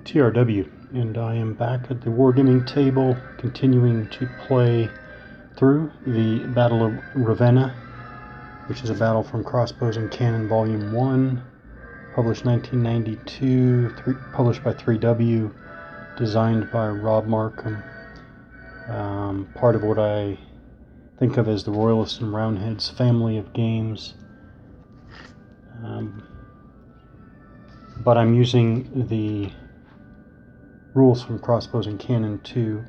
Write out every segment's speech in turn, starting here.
TRW, and I am back at the wargaming table continuing to play through the Battle of Ravenna, which is a battle from Crossbows and Cannon Volume 1, published 1992, published by 3W, designed by Rob Markham. Part of what I think of as the Royalists and Roundheads family of games. But I'm using the rules from Crossbows and Cannon 2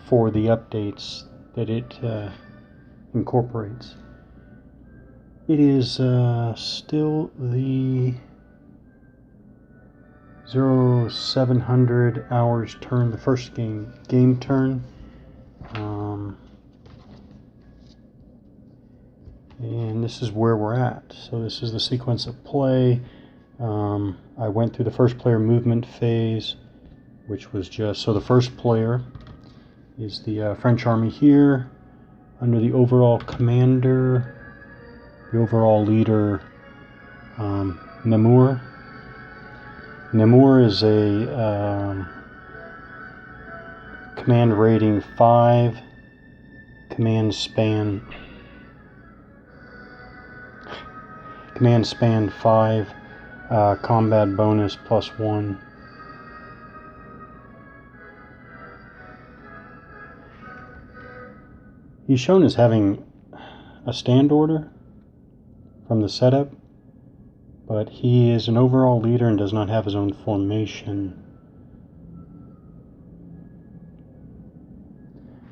for the updates that it incorporates. It is still the 0700 hours turn, the first game turn. And this is where we're at. So this is the sequence of play. I went through the first player movement phase, which was just, so the first player is the French army here, under the overall commander, the overall leader, Namur. Namur is a command rating 5, command span 5, combat bonus +1. He's shown as having a stand order from the setup, but he is an overall leader and does not have his own formation.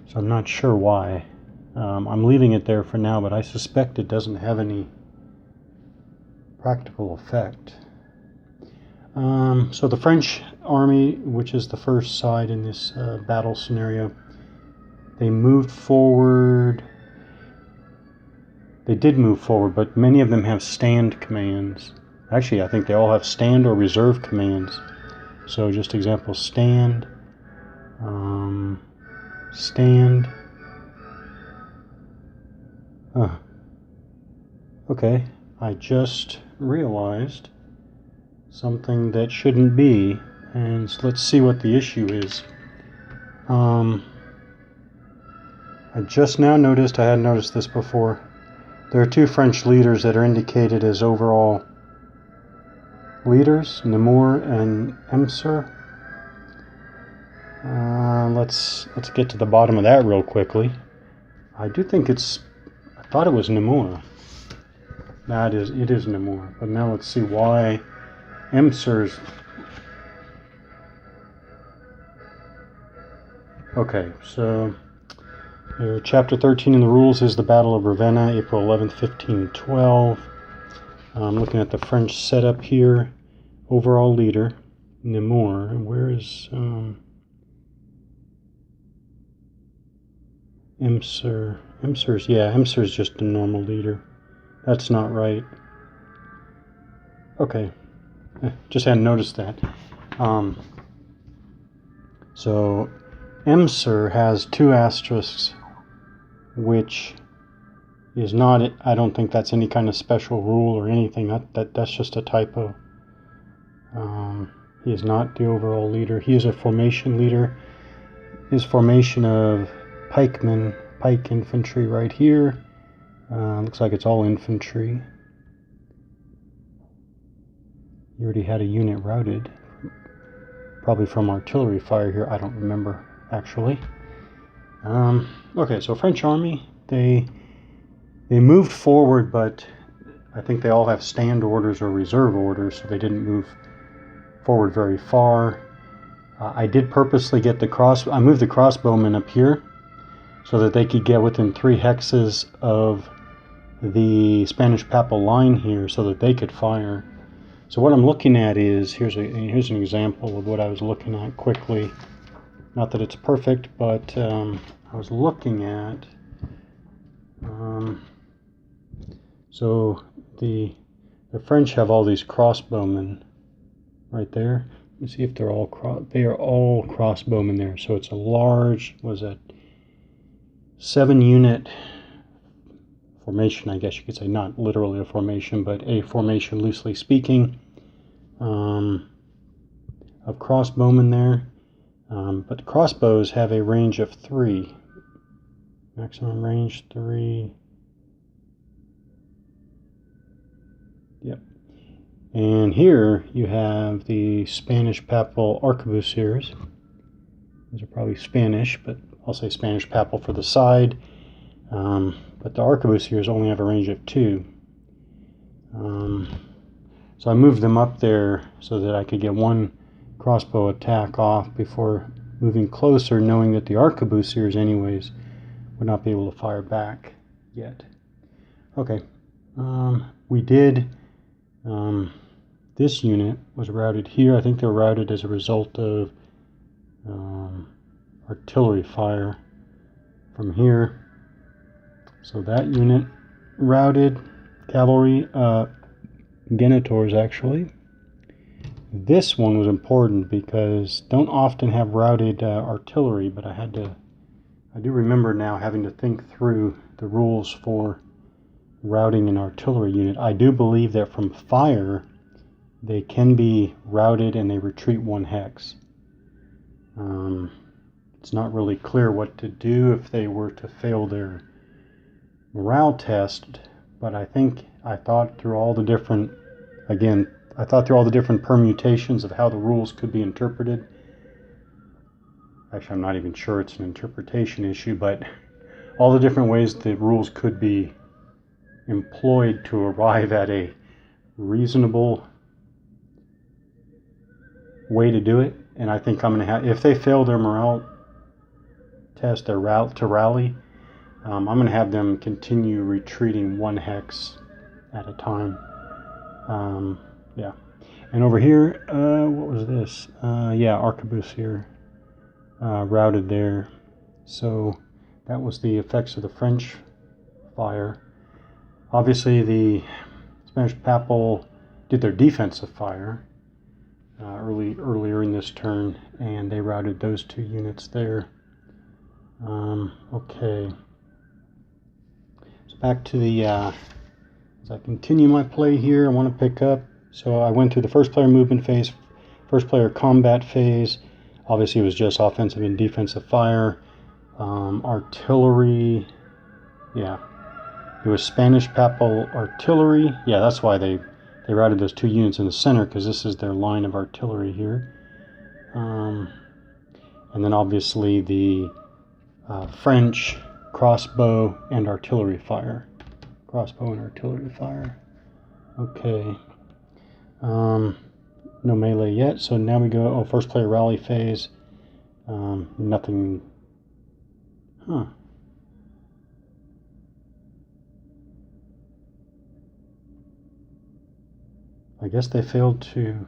So I'm not sure why. I'm leaving it there for now, but I suspect it doesn't have any practical effect. So the French army, which is the first side in this battle scenario, they moved forward. They did move forward, but many of them have stand commands. Actually, I think they all have stand or reserve commands. So just example, stand, stand. Okay, I just realized something that shouldn't be, and so let's see what the issue is. I just now noticed, I hadn't noticed this before, there are two French leaders that are indicated as overall leaders, Namur and Emser. Let's get to the bottom of that real quickly. I do think I thought it was Namur. It is Namur, but now let's see why Emser's. Okay, so Chapter 13 in the rules is the Battle of Ravenna, April 11th, 1512. I'm looking at the French setup here. Overall leader, Namur. Where is Emser? Emser's just a normal leader. That's not right. Okay, just hadn't noticed that. So Emser has 2 asterisks, which is not, I don't think that's any kind of special rule or anything. That's just a typo. He is not the overall leader. He is a formation leader. His formation of pikemen, pike infantry right here. Looks like it's all infantry. He already had a unit routed, probably from artillery fire here. I don't remember actually. Okay, so French army, they moved forward, but I think they all have stand orders or reserve orders, so they didn't move forward very far. I did purposely get I moved the crossbowmen up here so that they could get within 3 hexes of the Spanish Papal line here so that they could fire. So what I'm looking at is, here's an example of what I was looking at quickly. Not that it's perfect, but I was looking at, so the French have all these crossbowmen right there. Let me see if they're all they are all crossbowmen there. So it's a large, 7-unit formation, I guess you could say, not literally a formation, but a formation loosely speaking. of crossbowmen there. But crossbows have a range of 3. Maximum range 3. Yep. And here you have the Spanish papal arquebusiers. These are probably Spanish, but I'll say Spanish papal for the side. But the arquebusiers only have a range of 2. So I moved them up there so that I could get one crossbow attack off before moving closer, knowing that the arquebusiers anyways would not be able to fire back yet. Okay, we did, this unit was routed here. I think they were routed as a result of artillery fire from here. So that unit routed, cavalry, genitors actually. This one was important because don't often have routed artillery, but I do remember now having to think through the rules for routing an artillery unit. I do believe that from fire they can be routed and they retreat 1 hex. It's not really clear what to do if they were to fail their morale test, but I thought through all the different, permutations of how the rules could be interpreted. Actually, I'm not even sure it's an interpretation issue, but all the different ways the rules could be employed to arrive at a reasonable way to do it. And I think I'm going to have, if they fail their morale test, their route to rally, I'm going to have them continue retreating 1 hex at a time. Yeah. And over here, what was this? Yeah, arquebusier routed there. So that was the effects of the French fire. Obviously, the Spanish papal did their defensive fire earlier in this turn, and they routed those 2 units there. Okay. So back to the, as I continue my play here, I want to pick up. So I went through the first player movement phase, first player combat phase. Obviously, it was just offensive and defensive fire. Artillery, yeah. It was Spanish papal artillery. Yeah, that's why they routed those 2 units in the center, because this is their line of artillery here. And then obviously the French crossbow and artillery fire. Crossbow and artillery fire. Okay. No melee yet, so now we go, first player rally phase. Nothing. Huh. I guess they failed to.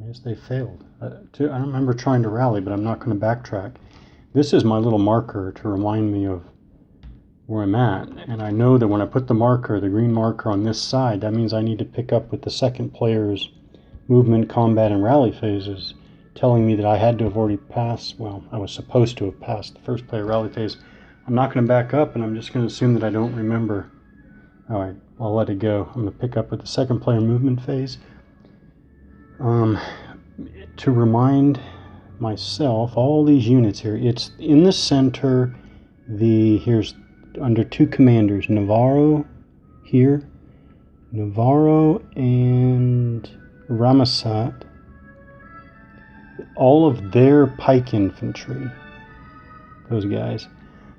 I guess they failed. I don't remember trying to rally, but I'm not going to backtrack. This is my little marker to remind me of where I'm at. And I know that when I put the marker, the green marker on this side, that means I need to pick up with the second player's movement, combat, and rally phases, telling me that I had to have already passed, well, I was supposed to have passed the first player rally phase. I'm not going to back up, and I'm just going to assume that I don't remember. All right, I'll let it go. I'm going to pick up with the second player movement phase. To remind myself, all these units here, it's in the center, here's under 2 commanders, Navarro here, Navarro and Ramazat, all of their pike infantry, those guys.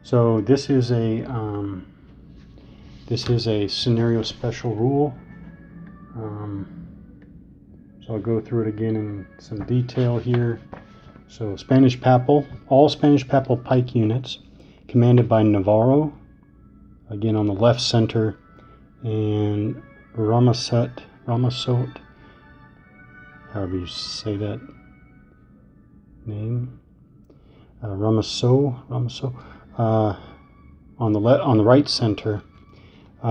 So this is a scenario special rule. So I'll go through it again in some detail here. So Spanish papal, all Spanish papal pike units commanded by Navarro, again on the left center, and Ramazat, however you say that name, Ramasso, on the right center.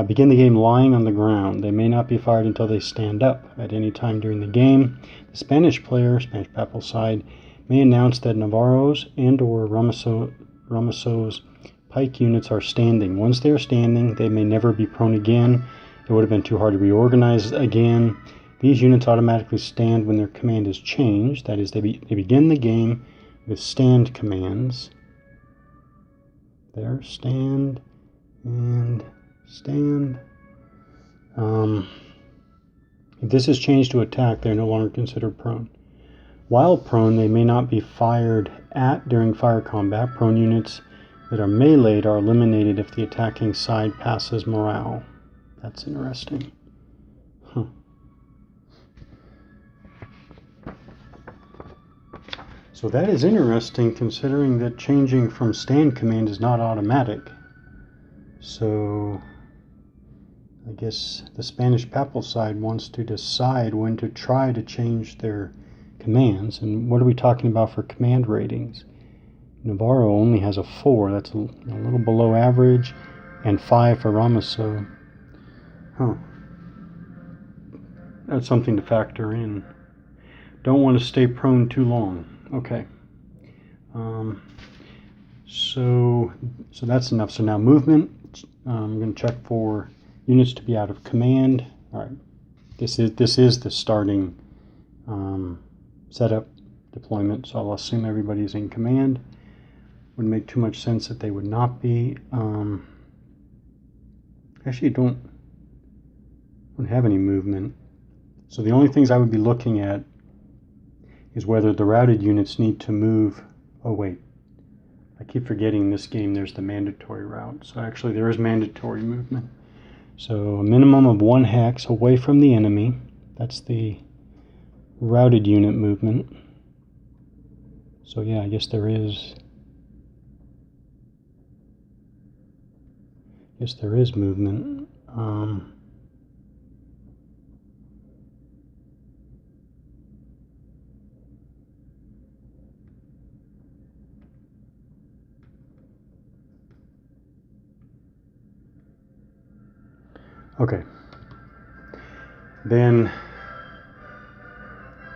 Begin the game lying on the ground. They may not be fired until they stand up. At any time during the game, the Spanish player, Spanish papal side, may announce that Navarro's and or Ramasso's pike units are standing. Once they are standing, they may never be prone again It would have been too hard to reorganize again. These units automatically stand when their command is changed. That is, they begin the game with stand commands. There, stand and stand. If this is changed to attack, they're no longer considered prone. While prone, they may not be fired at during fire combat. Prone units that are meleeed are eliminated if the attacking side passes morale. That's interesting. Huh. So that is interesting, considering that changing from stand command is not automatic. So I guess the Spanish Papal side wants to decide when to try to change their commands. And what are we talking about for command ratings? Navarro only has a 4. That's a little below average. And 5 for Ramoso. Huh. That's something to factor in. Don't want to stay prone too long. Okay. So that's enough. So now movement. I'm going to check for units to be out of command. All right. This is the starting setup deployment. So I'll assume everybody's in command. Wouldn't make too much sense that they would not be. Actually, don't have any movement. So the only things I would be looking at is whether the routed units need to move. Oh wait, I keep forgetting in this game there's the mandatory route. So actually there is mandatory movement. So a minimum of 1 hex away from the enemy. That's the routed unit movement. So yeah, I guess there is. Yes, there is movement. Okay. Then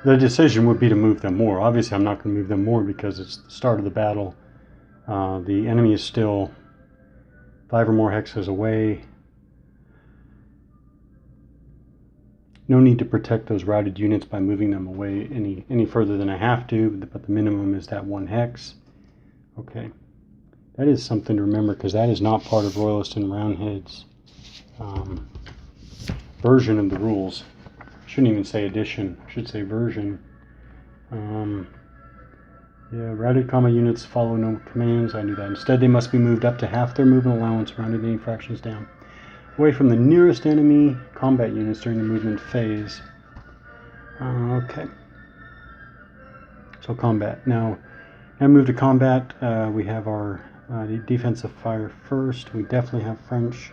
the decision would be to move them more. Obviously, I'm not going to move them more because it's the start of the battle. The enemy is still 5 or more hexes away. No need to protect those routed units by moving them away any further than I have to, but the minimum is that 1 hex. Okay. That is something to remember, because that is not part of Royalist and Roundhead's version of the rules. I shouldn't even say edition, I should say version. Yeah, routed combat units follow no commands. I knew that. Instead, they must be moved up to half their movement allowance, rounded any fractions down, away from the nearest enemy combat units during the movement phase. Okay. So combat. Now move to combat. We have our defensive fire first. We definitely have French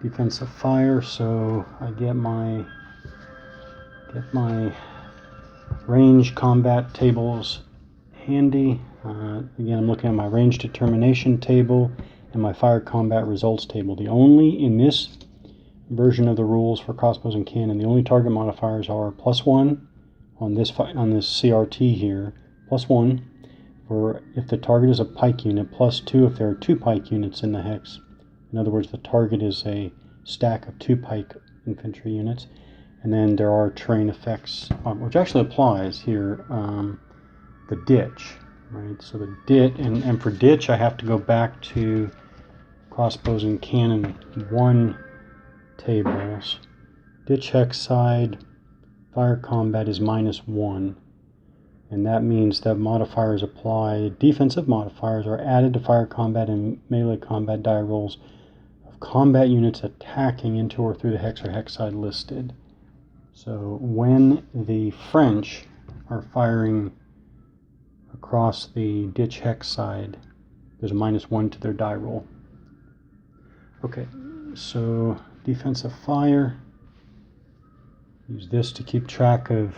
defensive fire, so I get my range combat tables handy. Again, I'm looking at my range determination table and my fire combat results table. The only, in this version of the rules for crossbows and cannon, the only target modifiers are +1 on this CRT here, +1 for if the target is a pike unit, +2 if there are 2 pike units in the hex. In other words, the target is a stack of 2 pike infantry units. And then there are terrain effects, which actually applies here. The ditch, right? So the ditch, and for ditch, I have to go back to crossbows and cannon 1 tables. Ditch hex side, fire combat is -1. And that means that modifiers applied, defensive modifiers are added to fire combat and melee combat die rolls of combat units attacking into or through the hex or hex side listed. So when the French are firing across the ditch hex side, there's a -1 to their die roll. Okay, so defensive fire. Use this to keep track of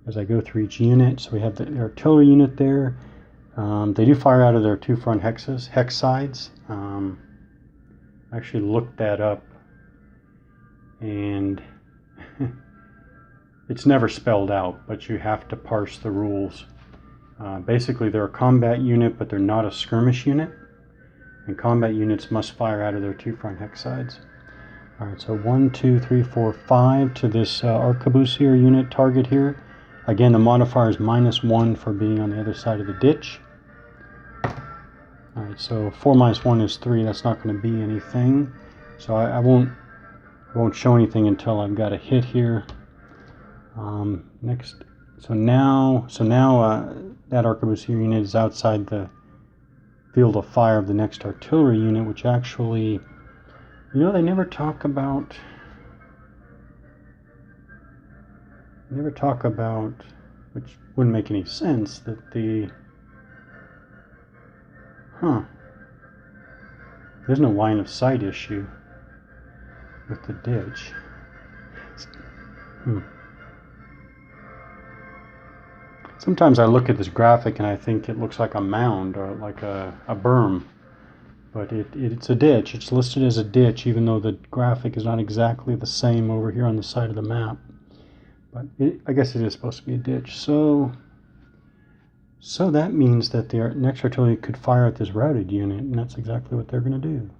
as I go through each unit. So we have the artillery unit there. They do fire out of their 2 front hex sides. I actually looked that up, and it's never spelled out, but you have to parse the rules. Basically, they're a combat unit, but they're not a skirmish unit, and combat units must fire out of their 2 front hex sides. Alright, so 1, 2, 3, 4, 5 to this arquebusier unit target here. Again, the modifier is -1 for being on the other side of the ditch. Alright, so 4 minus 1 is 3. That's not going to be anything. So I won't show anything until I've got a hit here. Next, so now that arquebusier unit is outside the field of fire of the next artillery unit, which actually, you know, they never talk about, which wouldn't make any sense, that there's no line of sight issue with the ditch. Sometimes I look at this graphic and I think it looks like a mound or like a berm, but it's a ditch. It's listed as a ditch, even though the graphic is not exactly the same over here on the side of the map. But I guess it is supposed to be a ditch. So that means that the next artillery could fire at this routed unit, and that's exactly what they're going to do.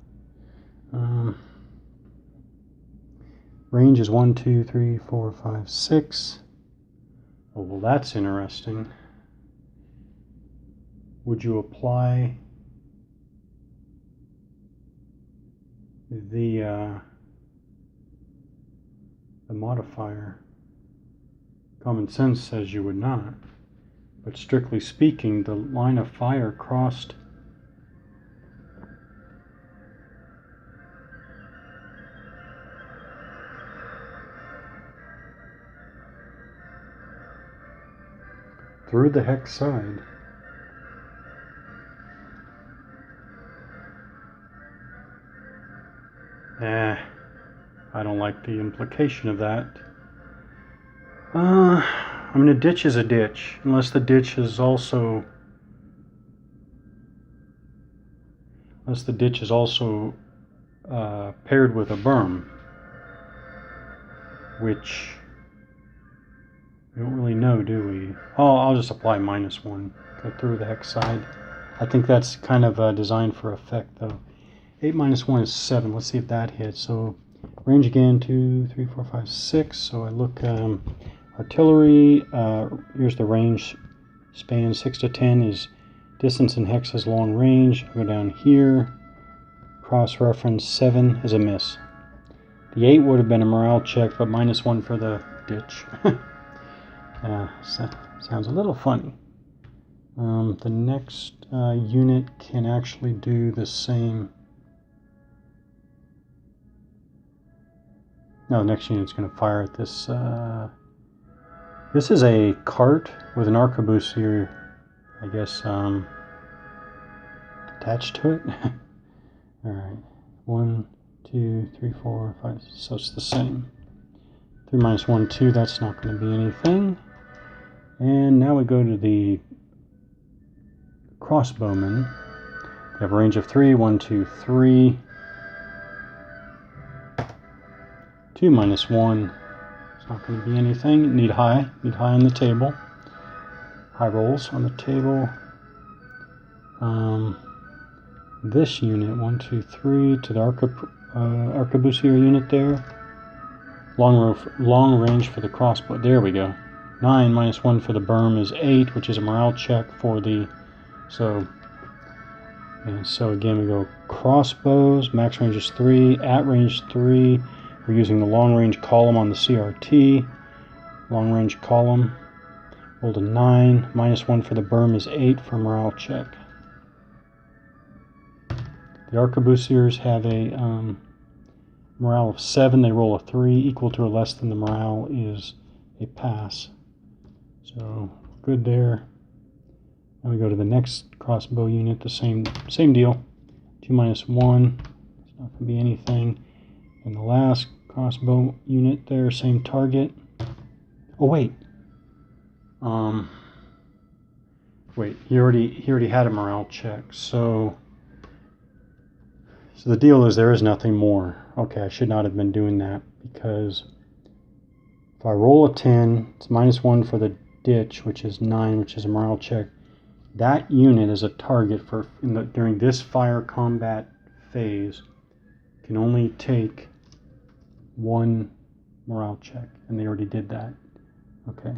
Range is 1, 2, 3, 4, 5, 6. Oh, well, that's interesting. Would you apply the modifier? Common sense says you would not, but strictly speaking, the line of fire crossed through the hex side. I don't like the implication of that. I mean, a ditch is a ditch, unless the ditch is also paired with a berm, which we don't really know, do we? Oh, I'll just apply -1. Go through the hex side. I think that's kind of designed for effect, though. 8 minus 1 is 7. Let's see if that hits. So range again, 2, 3, 4, 5, 6. So I look artillery. Here's the range span. 6 to 10 is distance in hexes, long range. I go down here. Cross reference 7 is a miss. The 8 would have been a morale check, but -1 for the ditch. Sounds a little funny. The next unit can actually do the same. No, the next unit's going to fire at this. This is a cart with an arquebusier, I guess, attached to it. All right, 1, 2, 3, 4, 5. So it's the same. 3 minus 1, 2. That's not going to be anything. And now we go to the crossbowmen. They have a range of 3, 1, 2, 3. 2 minus 1. It's not going to be anything. Need high on the table. High rolls on the table. This unit, 1, 2, 3, to the arquebusier unit there. Long range for the crossbow. There we go. 9 minus 1 for the berm is 8, which is a morale check for the. So again, we go crossbows. Max range is 3. At range 3. We're using the long range column on the CRT. Long range column. Rolled a 9. -1 for the berm is 8 for morale check. The arquebusiers have a morale of 7. They roll a 3. Equal to or less than the morale is a pass. So good there. Now we go to the next crossbow unit. The same deal. 2 minus 1. It's not going to be anything. And the last crossbow unit there, same target. Oh wait. Wait, he already had a morale check. So the deal is there is nothing more. Okay, I should not have been doing that, because if I roll a 10, it's -1 for the ditch, which is 9, which is a morale check. That unit is a target for during this fire combat phase can only take 1 morale check, and they already did that. Okay.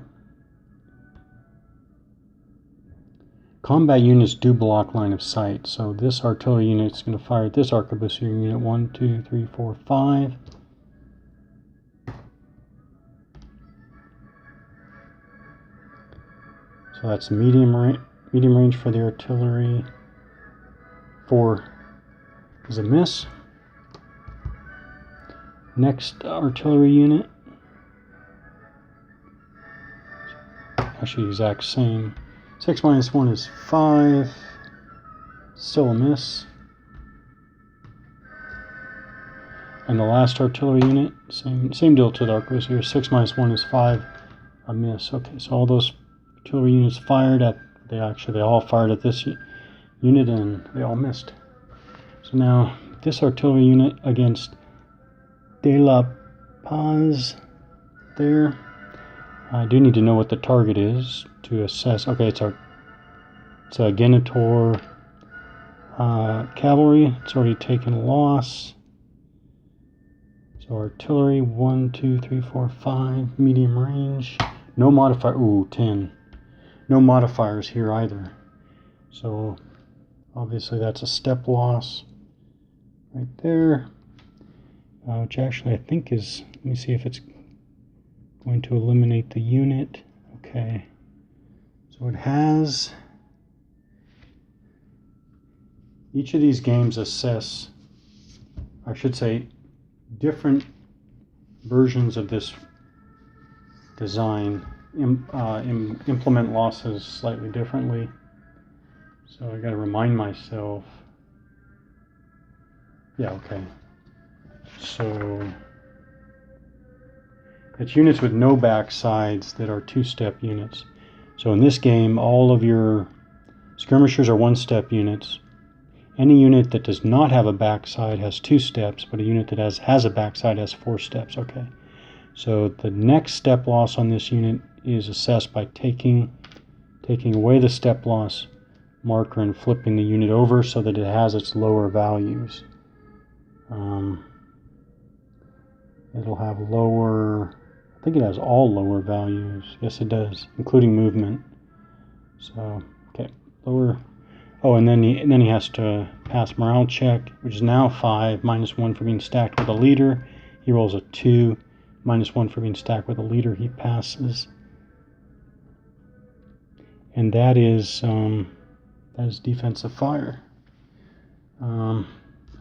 Combat units do block line of sight, so this artillery unit is going to fire at this arquebusier unit. 1, 2, 3, 4, 5. So that's medium range for the artillery. 4 is a miss. Next artillery unit. Actually, exact same. 6 minus 1 is 5. Still a miss. And the last artillery unit, same deal to the arquebusier. 6 minus 1 is 5. A miss. Okay, so all those artillery units fired at, they all fired at this unit and they all missed. So now this artillery unit against De La Paz there. I do need to know what the target is to assess. Okay, it's a Genitor cavalry. It's already taken a loss. So artillery 1, 2, 3, 4, 5, medium range. No modifier. Ooh, 10. No modifiers here either. So obviously that's a step loss right there. Which actually I think is, let me see if it's going to eliminate the unit. Okay. So it has, each of these games assess, I should say, different versions of this design implement losses slightly differently. So I got to remind myself. Yeah, okay. So it's units with no backsides that are 2-step units. So in this game, all of your skirmishers are 1-step units. Any unit that does not have a backside has 2 steps, but a unit that has a backside has 4 steps. Okay. So the next step loss on this unit is assessed by taking away the step loss marker and flipping the unit over so that it has its lower values. It'll have lower, I think it has all lower values. Yes, it does, including movement. So, okay, lower. Oh, and then he has to pass morale check, which is now 5, -1 for being stacked with a leader. He rolls a 2, -1 for being stacked with a leader. He passes. And that is defensive fire.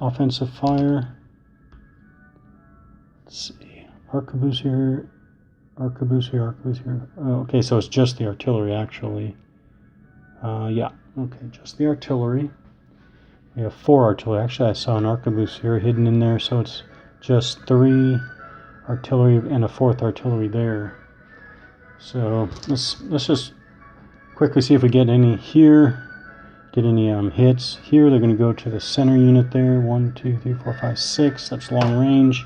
Offensive fire. Let's see. Arquebusier. Okay, so it's just the artillery actually. Yeah. Okay, just the artillery. We have 4 artillery. Actually, I saw an arquebusier hidden in there, so it's just 3 artillery and a 4th artillery there. So let's just quickly see if we get any here. Get any hits here. They're going to go to the center unit there. 1, 2, 3, 4, 5, 6. That's long range.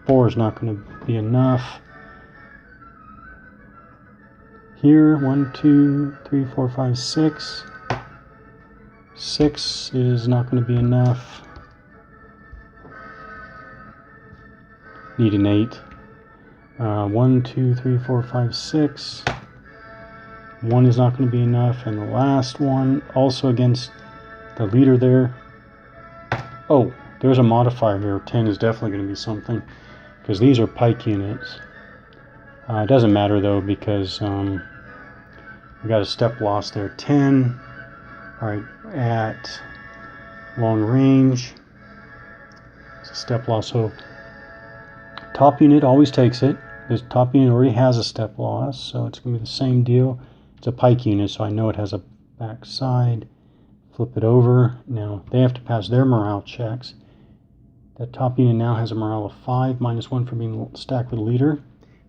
4 is not going to be enough. Here, 1, 2, 3, 4, 5, 6. 6 is not going to be enough. Need an 8. 1, 2, 3, 4, 5, 6. 1 is not going to be enough. And the last one, also against the leader there. Oh, there's a modifier here. 10 is definitely going to be something, because these are pike units. It doesn't matter though, because we got a step loss there. 10. Alright, at long range. It's a step loss. So top unit always takes it. This top unit already has a step loss, so it's going to be the same deal. It's a pike unit, so I know it has a back side. Flip it over. Now they have to pass their morale checks. That top unit now has a morale of 5, -1 for being stacked with leader.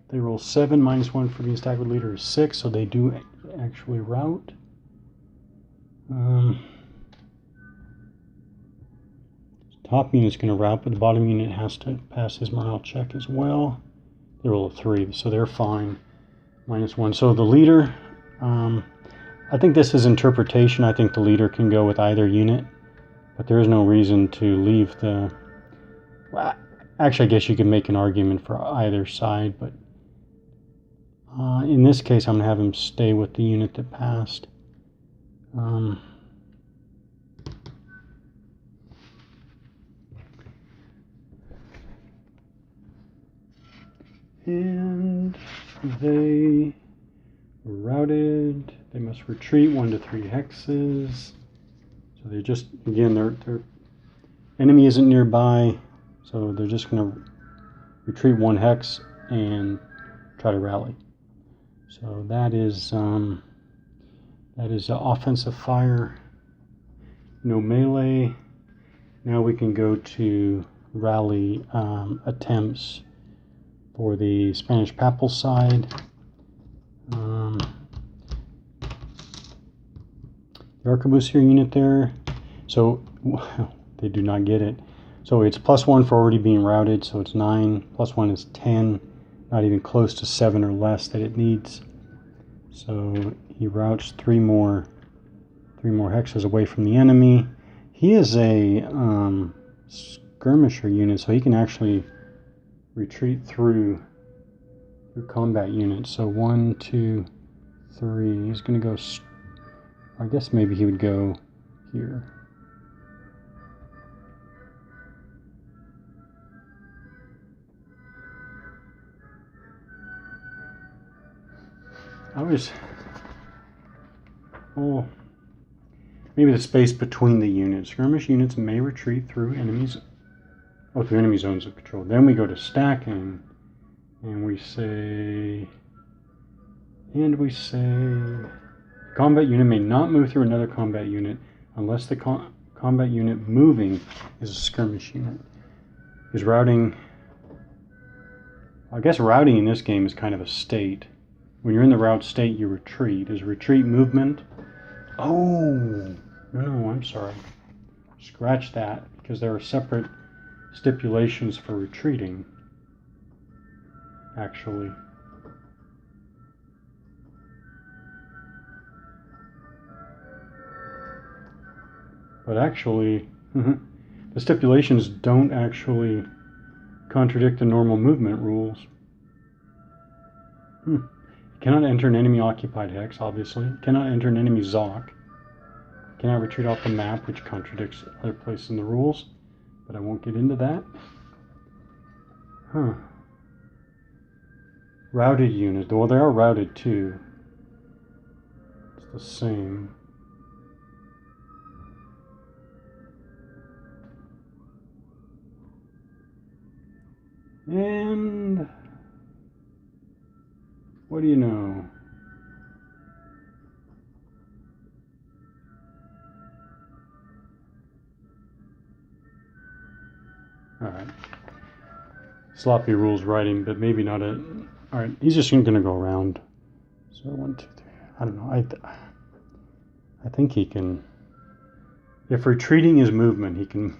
They roll 7, -1 for being stacked with leader is 6, so they do actually rout. Top unit is going to rout, but the bottom unit has to pass his morale check as well. They roll a 3, so they're fine. -1. So the leader, I think this is interpretation. I think the leader can go with either unit, but there is no reason to leave the... Actually, I guess you could make an argument for either side, but in this case, I'm going to have him stay with the unit that passed. And they were routed. They must retreat 1 to 3 hexes. So they just, again, their enemy isn't nearby, so they're just going to retreat 1 hex and try to rally. So that is offensive fire. No melee. Now we can go to rally attempts for the Spanish Papal side. The arquebusier unit there, so they do not get it. So it's +1 for already being routed, so it's 9, +1 is 10, not even close to 7 or less that it needs. So he routes 3 more hexes away from the enemy. He is a skirmisher unit, so he can actually retreat through combat units. So 1, 2, 3. He's going to go. I guess maybe he would go here. Maybe the space between the units. Skirmish units may retreat through enemy zones of control. Then we go to stacking, and we say, combat unit may not move through another combat unit unless the combat unit moving is a skirmish unit. Is routing, I guess routing in this game is kind of a state. When you're in the route state, you retreat. Is retreat movement? Oh, no, I'm sorry. Scratch that, because there are separate stipulations for retreating, actually. But actually, the stipulations don't actually contradict the normal movement rules. You cannot enter an enemy occupied hex, obviously. You cannot enter an enemy ZOC. You cannot retreat off the map, which contradicts other places in the rules. But I won't get into that. Routed units. Well, they are routed too. It's the same. And what do you know? All right. Sloppy rules writing, but maybe not a. All right, he's just going to go around. So 1, 2, 3. I don't know. I think he can. If retreating is movement, he can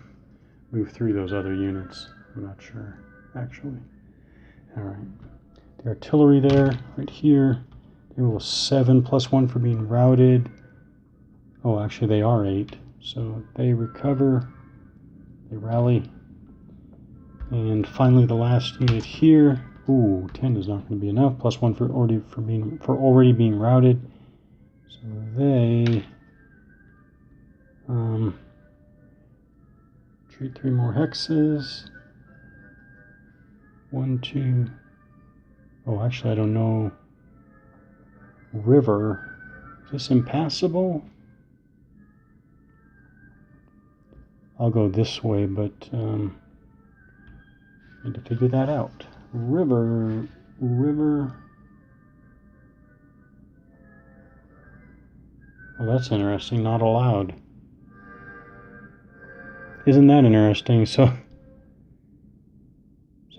move through those other units. I'm not sure, actually. All right. The artillery there, right here. They roll 7 +1 for being routed. Oh, actually, they are 8. So they recover. They rally. And finally, the last unit here. Ooh, 10 is not going to be enough. +1 for already being routed. So they treat 3 more hexes. 1, 2. Oh, actually, I don't know. River. Is this impassable? I'll go this way, but need to figure that out. River. Well, that's interesting. Not allowed. Isn't that interesting? So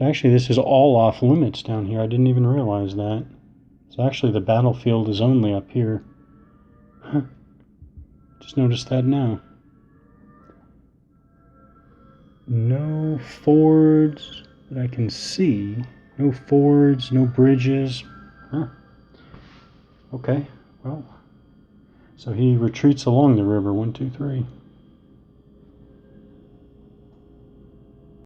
actually, this is all off limits down here. I didn't even realize that. So actually, the battlefield is only up here. Huh. Just noticed that now. No fords that I can see. No fords, no bridges. Huh. Okay, well. So he retreats along the river. 1, 2, 3.